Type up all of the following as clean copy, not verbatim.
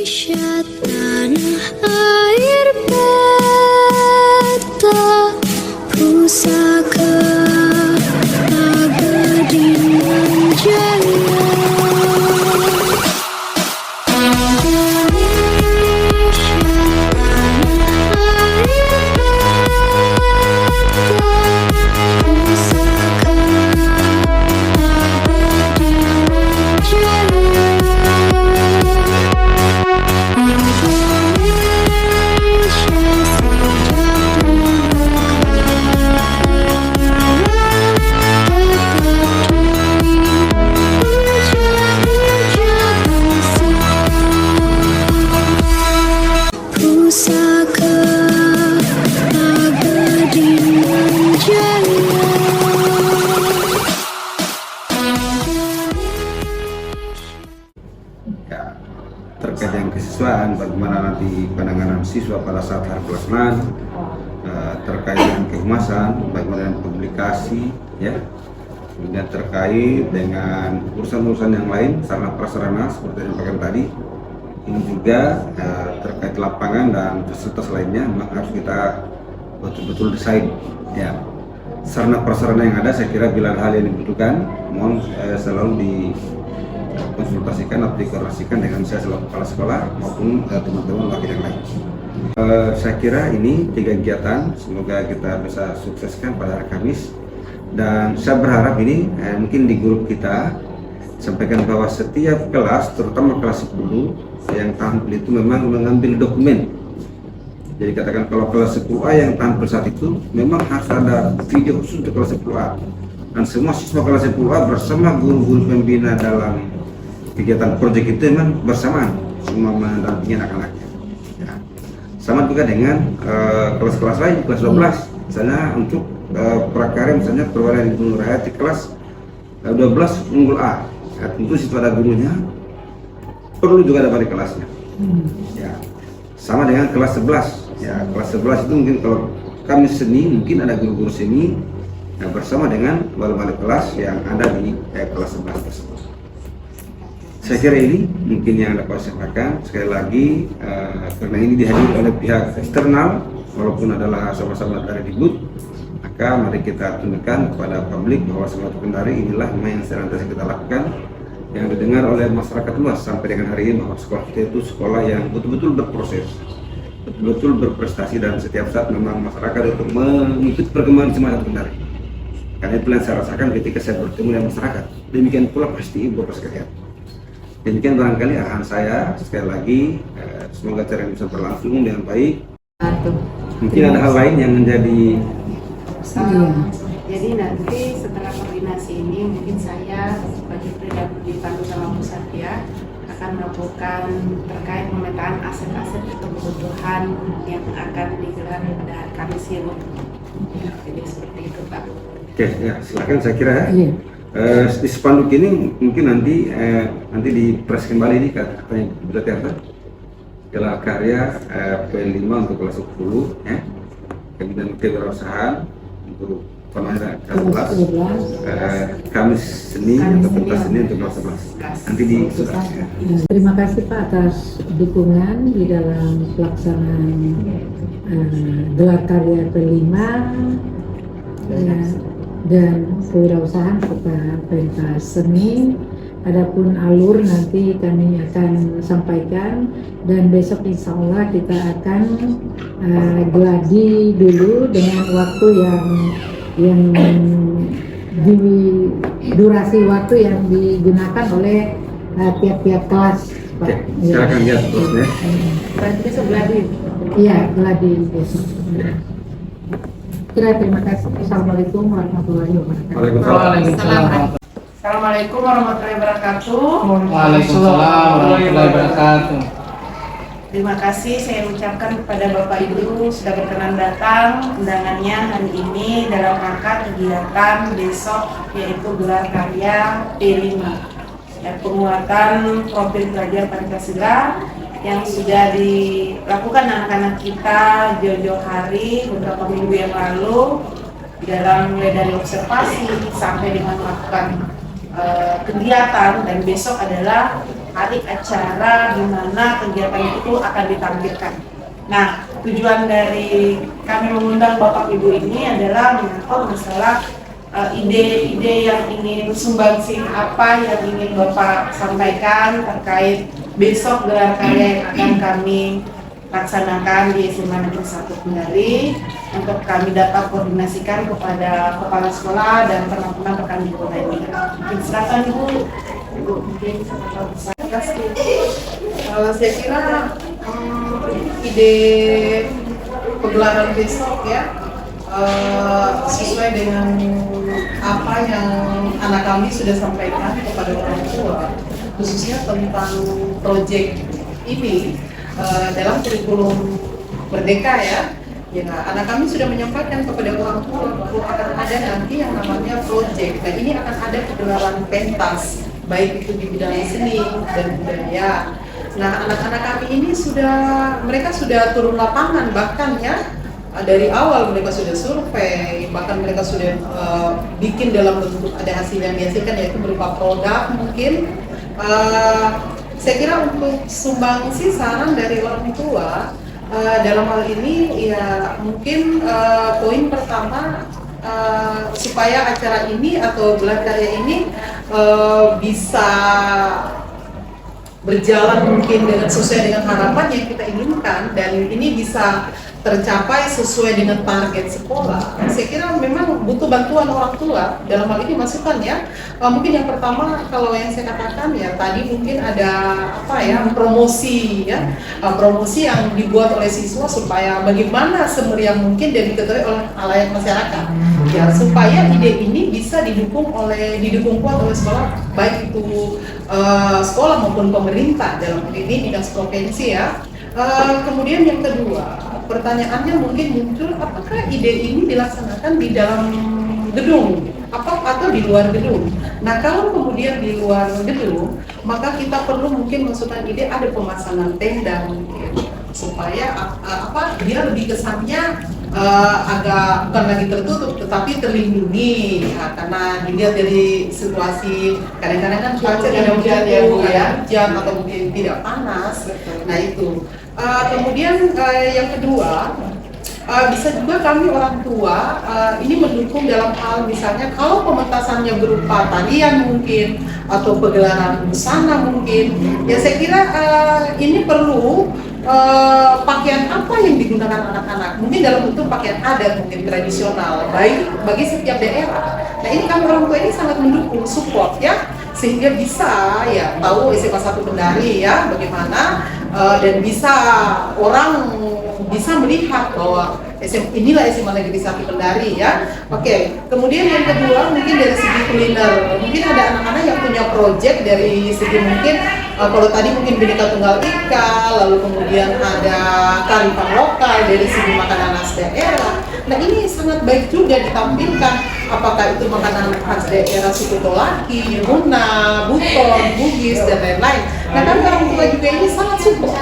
Indonesia tanah air beta pusaka abadi menjaya. Pusaka abadi menjaya. Ya, terkait dengan kesiswaan, bagaimana nanti penanganan siswa pada saat hari pelaksanaan, terkait dengan kehumasan, bagaimana dengan publikasi, ya, kemudian terkait dengan urusan-urusan yang lain, sarana prasarana seperti yang disampaikan tadi. Ini juga terkait lapangan dan fasilitas lainnya, memang harus kita betul-betul desain. Ya, sarana prasarana yang ada, saya kira bila ada hal yang dibutuhkan, mohon selalu dikonsultasikan atau dikoordinasikan dengan saya selaku kepala sekolah maupun teman-teman wakil yang lain. Saya kira ini 3 kegiatan, semoga kita bisa sukseskan pada hari Kamis. Dan saya berharap ini mungkin di grup kita sampaikan bahwa setiap kelas, terutama kelas 10 yang tampil itu memang mengambil dokumen. Jadi katakan kalau kelas 10A yang tampil saat itu memang harus ada video khusus untuk kelas 10A, dan semua siswa kelas 10A bersama guru-guru pembina dalam kegiatan proyek itu memang bersamaan, semua mendampingi anak-anaknya. Ya. Sama juga dengan kelas-kelas lain, kelas 12 misalnya untuk prakarya, misalnya perwalian Ibu Nur Hayati kelas 12 unggul A. Ya, tentu situ ada gurunya, perlu juga ada balik kelasnya. Ya, sama dengan kelas 11. Ya, kelas 11 itu mungkin kalau kami seni, mungkin ada guru-guru seni bersama dengan balik kelas yang ada di kelas 11 tersebut. Saya kira ini mungkin yang dapat saya sampaikan. Sekali lagi, karena ini dihadiri oleh pihak eksternal, walaupun adalah sama-sama dari Dikbud, maka mari kita tunjukkan kepada publik bahwa Sekolah Kendari inilah yang senantiasa kita lakukan, yang didengar oleh masyarakat luas sampai dengan hari ini, bahwa sekolah kita itu sekolah yang betul-betul berproses, betul-betul berprestasi, dan setiap saat memang masyarakat itu mengikuti perkembangan Sekolah Kendari. Karena itu yang saya rasakan ketika saya bertemu dengan masyarakat. Demikian pula pasti Ibu Bapak sekalian. Demikian barangkali arahan saya. Sekali lagi, semoga acara ini bisa berlangsung dengan baik. Mungkin ada hal lain yang menjadi jadi nanti setelah koordinasi ini mungkin saya sebagai Perdana dipandu sama Bu Satya akan melakukan terkait pemetaan aset-aset atau kebutuhan yang akan digelar pada Kamis ini. Jadi seperti itu, Pak. Oke, ya silakan. Saya kira di spanduk ini mungkin nanti dipres kembali nih katanya berarti apa? Gelar karya P5 untuk kelas 10, ya. Kemudian kewirausahaan untuk kelas 11, Kamis seni atau pentas seni untuk kelas 11. Nanti di surat. Terima kasih Pak atas dukungan di dalam pelaksanaan gelar karya P5 dan kewirausahaan serta pentas seni. Adapun alur nanti kami akan sampaikan, dan besok insya Allah kita akan geladi dulu dengan waktu yang di durasi waktu yang digunakan oleh tiap-tiap kelas. Oke, silakan lihat terusnya. Berarti besok geladi? Iya, geladi besok. Terima kasih. Assalamualaikum warahmatullahi wabarakatuh. Waalaikumsalam. Assalamualaikum warahmatullahi wabarakatuh. Waalaikumsalam warahmatullahi wabarakatuh. Terima kasih saya ucapkan kepada Bapak Ibu sudah berkenan datang undangannya hari ini dalam rangka kegiatan besok, yaitu gelar karya P5, penguatan profil pelajar Pancasila yang sudah dilakukan anak-anak kita jauh-jauh hari beberapa minggu yang lalu, dalam mulai dari observasi sampai dengan melakukan kegiatan, dan besok adalah hari acara di mana kegiatan itu akan ditampilkan. Nah, tujuan dari kami mengundang Bapak Ibu ini adalah menyangkut masalah ide-ide yang ingin sumbangsi apa yang ingin Bapak sampaikan terkait besok gelar karya yang akan kami laksanakan di SMA Negeri 1 Kendari, untuk kami dapat koordinasikan kepada kepala sekolah dan teman-teman rekan di kota ini. Mungkin silakan Ibu mungkin saya kira ide pegelaran besok ya sesuai dengan apa yang anak kami sudah sampaikan kepada orang tua, khususnya tentang proyek ini dalam kurikulum Merdeka ya. Ya, anak kami sudah menyampaikan kepada orang tua bahwa akan ada nanti yang namanya proyek. Nah, ini akan ada pegelaran pentas, baik itu di bidang seni dan budaya. Nah, anak-anak kami ini mereka sudah turun lapangan, bahkan ya dari awal mereka sudah survei, bahkan mereka sudah bikin dalam bentuk ada hasil yang dihasilkan, yaitu berupa produk mungkin. Saya kira untuk sumbangsi saran dari orang tua dalam hal ini ya mungkin poin pertama supaya acara ini atau gelar karya ini bisa berjalan mungkin dengan sesuai dengan harapan yang kita inginkan dan ini bisa tercapai sesuai dengan target sekolah. Saya kira memang butuh bantuan orang tua dalam hal ini, masukan ya. Mungkin yang pertama kalau yang saya katakan ya tadi mungkin ada promosi ya, promosi yang dibuat oleh siswa supaya bagaimana semeriah mungkin dan diketahui oleh halayak masyarakat ya, supaya ide ini bisa didukung kuat oleh sekolah, baik itu sekolah maupun pemerintah dalam hal ini dinas provinsi ya. Kemudian yang kedua, pertanyaannya mungkin muncul, apakah ide ini dilaksanakan di dalam gedung atau di luar gedung? Nah, kalau kemudian di luar gedung, maka kita perlu mungkin masukkan ide ada pemasangan tenda mungkin, supaya dia lebih kesannya agak bukan lagi tertutup tetapi terlindungi karena dilihat dari situasi kadang-kadang kan cuaca tidak hujan atau mungkin tidak panas. Nah itu kemudian yang kedua bisa juga kami orang tua ini mendukung dalam hal misalnya kalau pementasannya berupa tarian mungkin atau pegelaran busana mungkin ya, saya kira ini perlu pakaian apa yang digunakan anak-anak, mungkin dalam bentuk pakaian adat mungkin tradisional baik bagi setiap daerah. Nah ini kami orang tua ini sangat mendukung, support ya, sehingga bisa ya tahu SMA 1 Kendari ya bagaimana dan bisa orang bisa melihat bahwa inilah SMA Negeri 1 Kendari ya. Oke, kemudian yang kedua mungkin dari segi kuliner, mungkin ada anak-anak yang punya proyek dari segi mungkin kalau tadi mungkin Bhinneka Tunggal Ika, lalu kemudian ada kearifan lokal dari segi makanan khas daerah. Nah ini sangat baik juga ditampilkan, apakah itu makanan khas daerah suku Tolaki, Yuna, Buton, Bugis dan lain-lain. Nah kan orang tua juga ini sangat support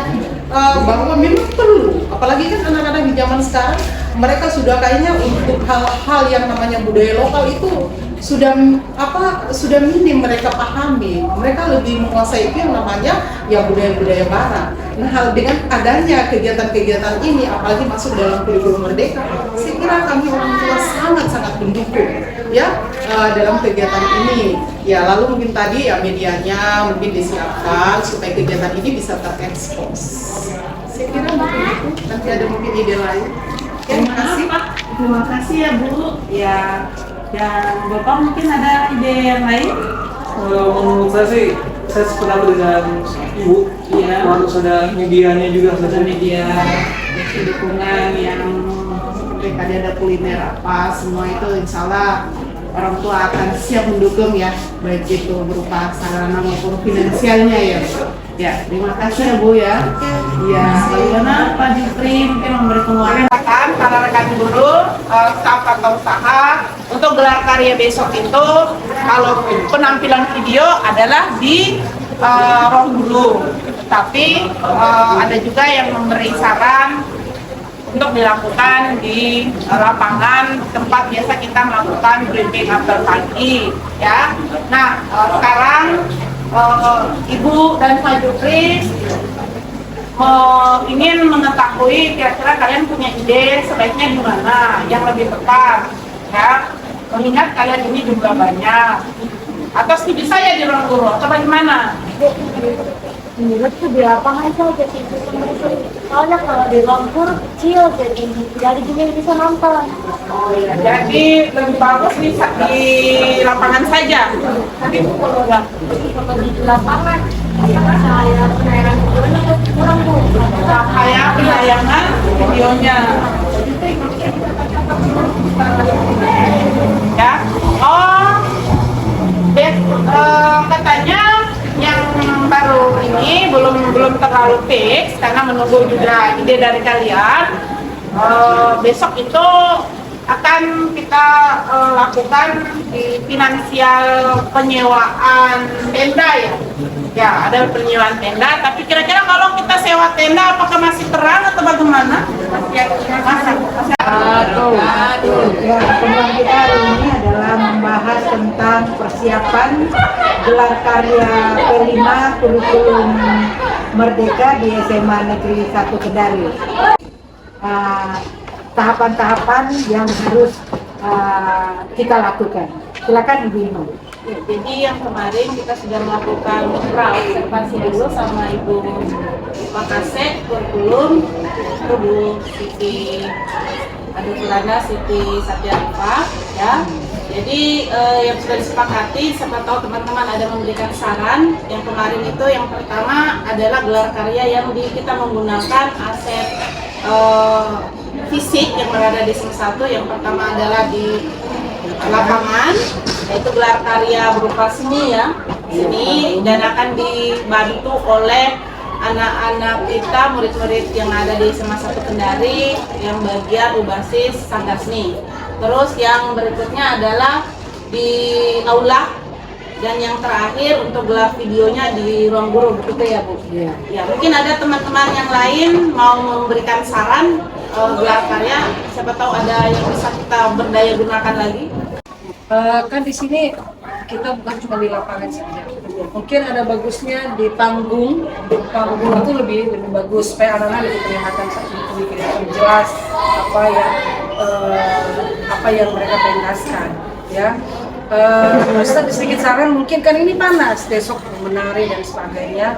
bahwa memang perlu, apalagi kan anak-anak di zaman sekarang mereka sudah kayaknya untuk hal-hal yang namanya budaya lokal itu sudah minim mereka pahami. Mereka lebih menguasai itu yang namanya ya budaya-budaya barat. Nah, dengan adanya kegiatan-kegiatan ini apalagi masuk dalam kurikulum Merdeka, saya kira kami orang tua sangat-sangat mendukung ya dalam kegiatan ini. Ya, lalu mungkin tadi ya medianya mungkin disiapkan supaya kegiatan ini bisa terekspos. Saya kira mungkin itu. Nanti ada mungkin ide lain. Terima kasih. Terima kasih ya Bu. Ya, dan Bapak mungkin ada ide yang lain? Menurut saya sih, saya sependapat dengan Ibu. Iya. Harus ada medianya juga. Ada media, dukungan yang tadi ada kuliner apa, semua itu insya Allah orang tua akan siap mendukung ya, baik itu berupa sarana maupun finansialnya ya. Ya, terima kasih ya Bu ya. Ya, bagaimana Pak Jufri mungkin memberi penguatan para rekan guru, staf atau usaha untuk gelar karya besok itu kalau penampilan video adalah di ruang guru, tapi ada juga yang memberi saran untuk dilakukan di lapangan tempat biasa kita melakukan briefing apel pagi ya. Nah sekarang Ibu dan Pak Jupri ingin mengetahui kira-kira kalian punya ide sebaiknya gimana yang lebih tepat, ya. Mengingat kalian ini jumlah banyak. Atau setuju saya di ruang guru atau bagaimana? Menurutku di lapangan saja sih. Soalnya kalau di ruang guru kecil jadi juga yang bisa nonton. Oh iya, jadi lebih bagus di lapangan saja. Tapi kalau di lapangan saya penayangan videonya kurang bu. Kayak penayangan videonya. Ya, katanya yang baru ini belum terlalu fix karena menunggu juga ide dari kalian. Besok itu akan kita lakukan di finansial penyewaan tenda ya. Ya, ada penyewaan tenda, tapi kira-kira kalau kita sewa tenda apakah masih terang atau bagaimana? Masih. Ya, pertemuan kita hari ini adalah membahas tentang persiapan gelar karya P5 kurikulum Merdeka di SMA Negeri 1 Kendari. Tahapan-tahapan yang harus kita lakukan. Silakan Ibu Ino. Ya, jadi yang kemarin kita sudah melakukan observasi dulu sama Ibu Makasek kurikulum, itu Bu Siti Adulana Siti Satyarifa, ya. Jadi yang sudah disepakati, siapa tahu teman-teman ada memberikan saran. Yang kemarin itu yang pertama adalah gelar karya yang kita menggunakan aset fisik yang berada di SM1. Yang pertama adalah di lapangan, yaitu gelar karya berupa seni ya, seni, dan akan dibantu oleh anak-anak kita, murid-murid yang ada di SMA 1 Kendari yang bagian berbasis Sangasni. Terus yang berikutnya adalah di aula, dan yang terakhir untuk gelar videonya di ruang guru, begitu ya Bu? Iya. Ya, mungkin ada teman-teman yang lain mau memberikan saran gelar karya, siapa tahu ada yang bisa kita berdaya gunakan lagi. Kan di sini kita bukan cuma di lapangan saja. Mungkin ada bagusnya di panggung. Panggung itu lebih bagus supaya anak-anak lebih kelihatan lebih jelas apa yang mereka pentaskan, ya. Ustaz sedikit saran, mungkin kan ini panas besok menari dan sebagainya.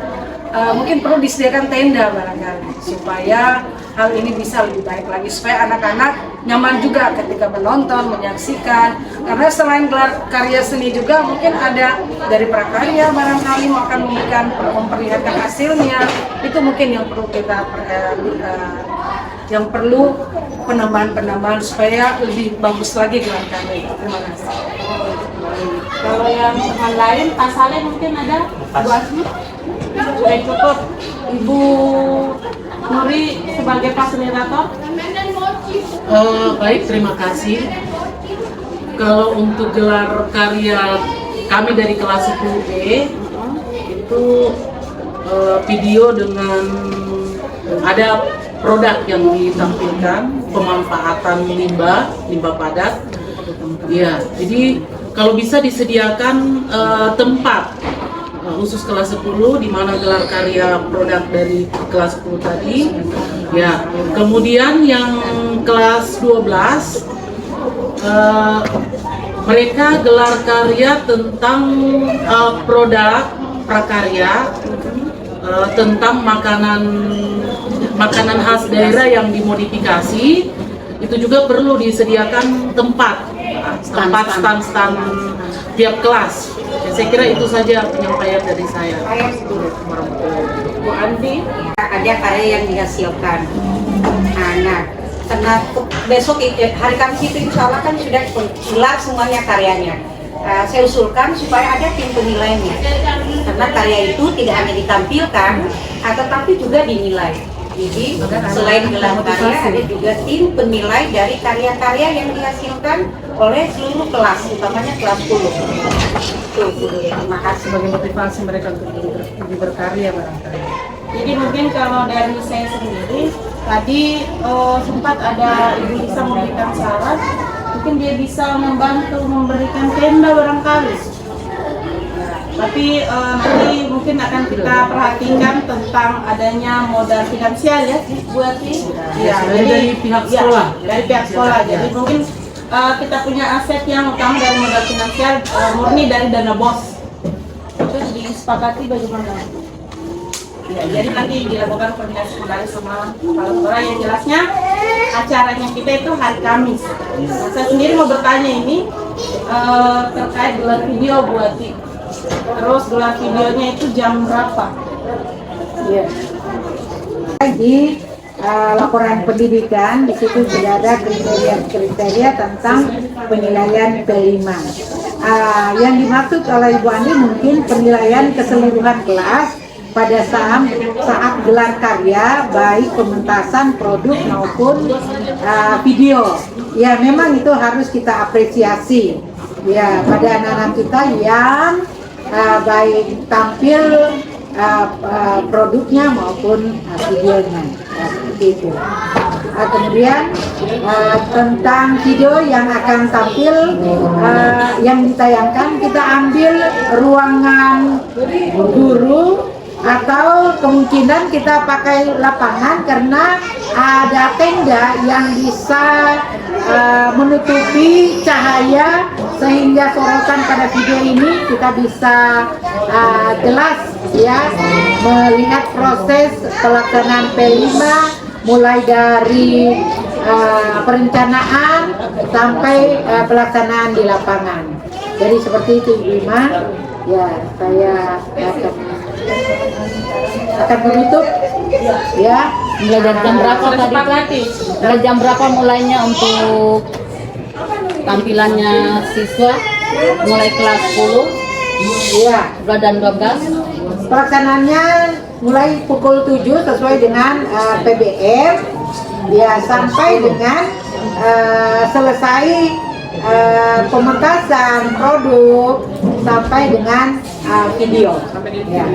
Mungkin perlu disediakan tenda barangkali supaya hal ini bisa lebih baik lagi, supaya anak-anak nyaman juga ketika menonton, menyaksikan. Karena selain gelar karya seni juga mungkin ada dari prakarya barangkali akan memperlihatkan hasilnya. Itu mungkin yang perlu kita yang perlu penambahan supaya lebih bagus lagi gelar karya. Terima kasih. Kalau yang teman lain, Pak Saleh mungkin ada? Bu Asmi? Sudah cukup. Ibu Nuri sebagai fasilitator? Baik, terima kasih. Kalau untuk gelar karya kami dari kelas 10B itu video dengan ada produk yang ditampilkan, pemanfaatan limbah padat. Ya, jadi kalau bisa disediakan tempat khusus kelas 10 di mana gelar karya produk dari kelas 10 tadi. Ya, kemudian yang kelas 12 mereka gelar karya tentang produk prakarya tentang makanan khas daerah yang dimodifikasi. Itu juga perlu disediakan tempat stand tiap kelas. Ya, saya kira itu saja penyampaian dari saya. Bu Andi? Ada karya yang dihasilkan. Karena besok hari Kamis itu insya Allah kan sudah kelar semuanya karyanya. Saya usulkan supaya ada tim penilainya. Karena karya itu tidak hanya ditampilkan, tetapi juga dinilai. Jadi selain gelar karya ada juga tim penilai dari karya-karya yang dihasilkan oleh seluruh kelas, utamanya kelas 10. Terima kasih Sebagai motivasi mereka untuk lebih berkarya barangkali. Jadi mungkin kalau dari saya sendiri, tadi sempat ada Ibu Lisa memberikan saran, mungkin dia bisa membantu memberikan tenda barangkali. Tapi nanti mungkin akan kita perhatikan tentang adanya modal finansial ya, Bu Ati. Ya, dari pihak sekolah. Ya, dari pihak sekolah. Jadi mungkin kita punya aset yang utama dari modal finansial murni dari dana BOS. Itu disepakati bagaimana? Ya, jadi nanti dilakukan koordinasi kembali sama kepala sekolah. Yang jelasnya acaranya kita itu hari Kamis. Nah, saya sendiri mau bertanya ini terkait gelar video Bu Ati. Terus gelar videonya itu jam berapa? Ya. Di laporan pendidikan di situ sudah ada kriteria tentang penilaian P5. Yang dimaksud oleh Ibu Andi mungkin penilaian keseluruhan kelas pada saat gelar karya, baik pementasan produk maupun video. Ya, memang itu harus kita apresiasi ya pada anak-anak kita yang baik tampil produknya maupun videonya, seperti itu. Kemudian tentang video yang akan tampil yang ditayangkan, kita ambil ruangan guru atau kemungkinan kita pakai lapangan karena ada tenda yang bisa menutupi cahaya sehingga sorotan pada video ini kita bisa jelas ya melihat proses pelaksanaan P5 mulai dari perencanaan sampai pelaksanaan di lapangan. Jadi seperti itu Ibu Ima. Ya, saya akan menutup ya. Mulai dari jam berapa tadi? Mulai jam berapa mulainya untuk tampilannya siswa? Mulai kelas 10 ya, dan 12. Pelaksanaannya mulai pukul 7 sesuai dengan PBM ya, sampai dengan selesai pementasan produk sampai dengan video ya.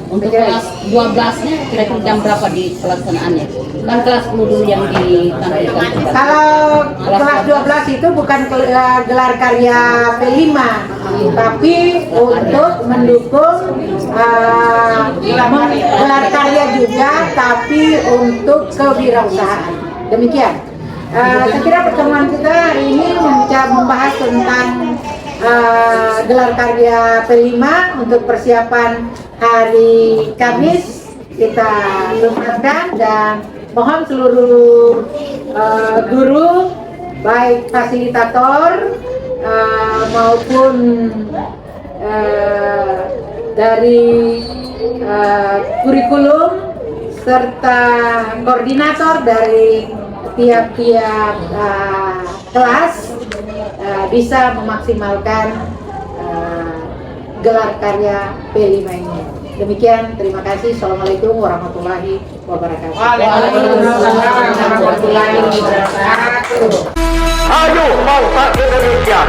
Untuk kelas 12-nya kira-kira jam berapa di pelaksanaannya? Kan kelas 10 dulu yang ditampilkan. Kalau kelas 12 itu bukan gelar karya P5, tapi untuk mendukung gelar karya juga, tapi untuk kewirausahaan. Demikian. Saya kira pertemuan kita hari ini membahas tentang gelar karya P5 untuk persiapan hari Kamis. Kita lupakan dan mohon seluruh guru, baik fasilitator maupun dari kurikulum serta koordinator dari tiap-tiap kelas bisa memaksimalkan gelar karya P5 ini. Demikian, terima kasih. Assalamualaikum warahmatullahi wabarakatuh. Waalaikumsalam warahmatullahi wabarakatuh. Ayo bangsa Indonesia,